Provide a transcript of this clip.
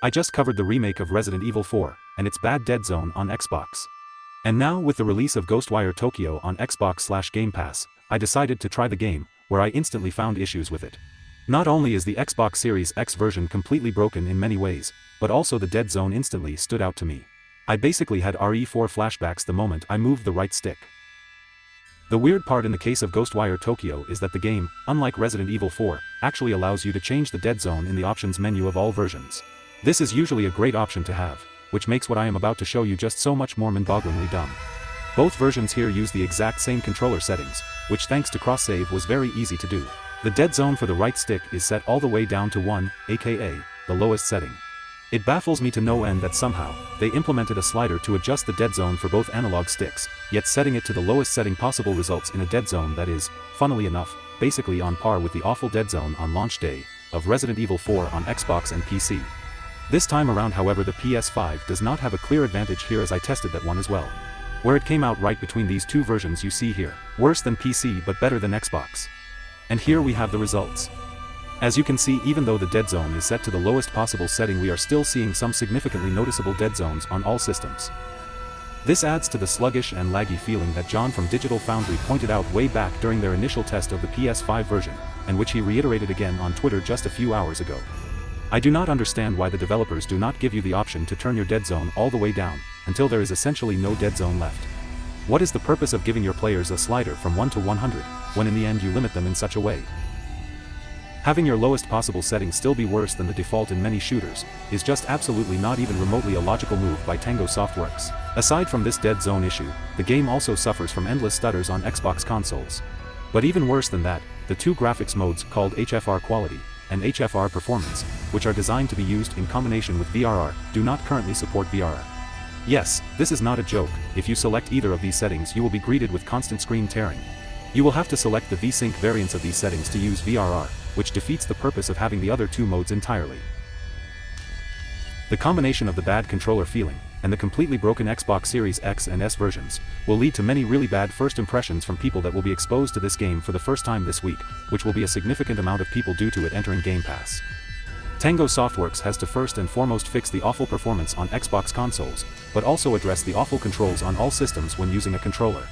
I just covered the remake of Resident Evil 4, and its bad dead zone on Xbox. And now with the release of Ghostwire Tokyo on Xbox/Game Pass, I decided to try the game, where I instantly found issues with it. Not only is the Xbox Series X version completely broken in many ways, but also the dead zone instantly stood out to me. I basically had RE4 flashbacks the moment I moved the right stick. The weird part in the case of Ghostwire Tokyo is that the game, unlike Resident Evil 4, actually allows you to change the dead zone in the options menu of all versions. This is usually a great option to have, which makes what I am about to show you just so much more mind-bogglingly dumb. Both versions here use the exact same controller settings, which thanks to cross-save was very easy to do. The dead zone for the right stick is set all the way down to 1, aka, the lowest setting. It baffles me to no end that somehow, they implemented a slider to adjust the dead zone for both analog sticks, yet setting it to the lowest setting possible results in a dead zone that is, funnily enough, basically on par with the awful dead zone on launch day, of Resident Evil 4 on Xbox and PC. This time around however the PS5 does not have a clear advantage here as I tested that one as well. Where it came out right between these two versions you see here, worse than PC but better than Xbox. And here we have the results. As you can see, even though the dead zone is set to the lowest possible setting, we are still seeing some significantly noticeable dead zones on all systems. This adds to the sluggish and laggy feeling that John from Digital Foundry pointed out way back during their initial test of the PS5 version, and which he reiterated again on Twitter just a few hours ago. I do not understand why the developers do not give you the option to turn your dead zone all the way down, until there is essentially no dead zone left. What is the purpose of giving your players a slider from 1 to 100, when in the end you limit them in such a way? Having your lowest possible setting still be worse than the default in many shooters, is just absolutely not even remotely a logical move by Tango Softworks. Aside from this dead zone issue, the game also suffers from endless stutters on Xbox consoles. But even worse than that, the two graphics modes called HFR Quality and HFR Performance, which are designed to be used in combination with VRR, do not currently support VRR. Yes, this is not a joke. If you select either of these settings you will be greeted with constant screen tearing. You will have to select the VSync variants of these settings to use VRR, which defeats the purpose of having the other two modes entirely. The combination of the bad controller feeling, and the completely broken Xbox Series X and S versions, will lead to many really bad first impressions from people that will be exposed to this game for the first time this week, which will be a significant amount of people due to it entering Game Pass. Tango Softworks has to first and foremost fix the awful performance on Xbox consoles, but also address the awful controls on all systems when using a controller.